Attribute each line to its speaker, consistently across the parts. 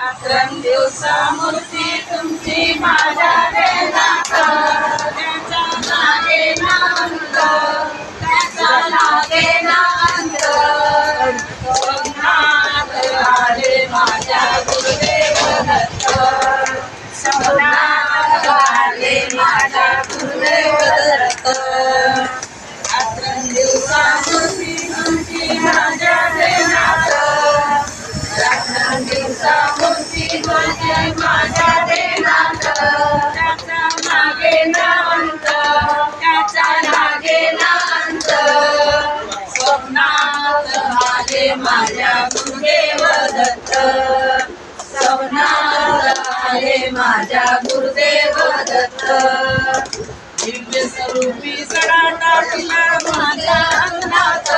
Speaker 1: रात्रं दिवसा मूर्ती तुमची माझ्या ध्यानात, त्याचा लागेना अंत, त्याचा लागेना अंत. स्वप्नात आले माझ्या गुरुदेव दत्त, स्वप्नात आले माझ्या गुरुदेव दत्त. रात्रं दिवसा मूर्ती तुमची माझ्या ध्यानात, रात्रं दिवसा मूर्ती तुमची माझ्या ध्यानात, त्याचा लागेना अंत, त्याचा लागेना अंत. स्वप्नात आले माझ्या गुरुदेव दत्त, स्वप्नात आले माझ्या गुरुदेव दत्त. दिव्य स्वरूपी सडा टाकला माझ्या अंगणात,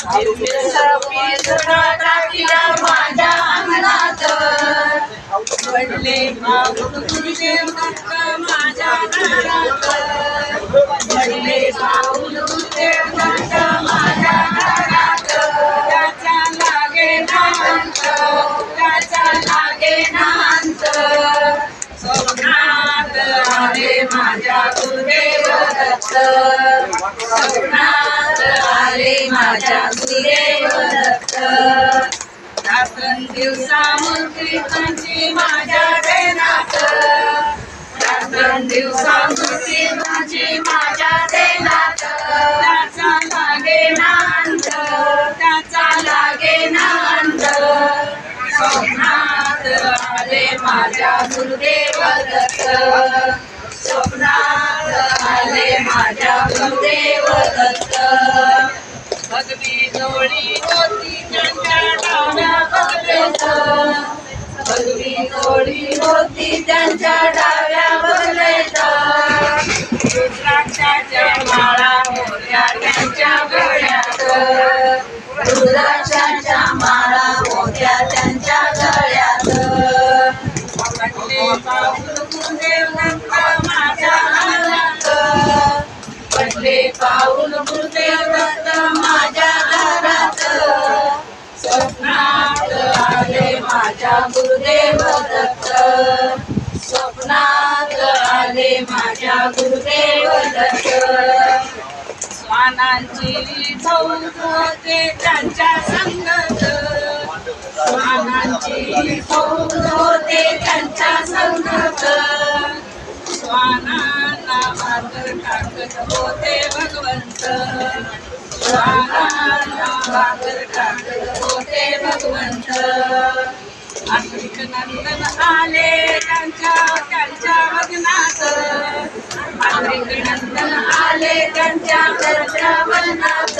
Speaker 1: दिव्य स्वरूपी सडा टाकला माझ्या अंगणात. पडले पाऊल गुरुदेव दत्त माझ्या दारात, पडले पाऊल गुरुदेव दत्त माझ्या दारात. त्याचा लागेना अंत, त्याचा लागेना अंत. स्वप्नात आले माझ्या गुरुदेव दत्त, स्वप्नात आले माझ्या गुरुदेव दत्त. रात्रं दिवसा मूर्ती तुमची माझ्या ध्यानात, रात्रं दिवसा मूर्ती तुमची माझ्या ध्यानात, त्याचा लागेना अंत, त्याचा लागेना अंत. स्वप्नात आले माझ्या गुरुदेव दत्त, स्वप्नात आले माझ्या गुरुदेव दत्त. भगवी जोडी होती त्यांच्या डाव्या बगलेत, भगवी जोडी होती त्यांच्या डाव्या बगलेत. रुद्राक्षाच्या माळा होत्या त्यांच्या गळ्यात, रुद्राक्षाच्या माळा होत्या त्यांच्या गळ्यात. पडले पाऊल गुरुदेव दत्त माझ्या दारात, पडले पाऊल गुरुदेव दत्त माझ्या दारात. स्वप्नात आले माझ्या गुरुदेव दत्त, स्वप्नात आले माझ्या गुरुदेव दत्त. स्वानांची फौज होते त्यांच्या संगत, स्वानांची फौज होते त्यांच्या संगत. स्वानांना भाकर टाकत होते भगवंत, स्वानांना भाकर टाकत होते भगवंत. आश्रित नंदन आले त्यांच्या वदनात, आश्रित नंदन आले त्यांच्या वदनात.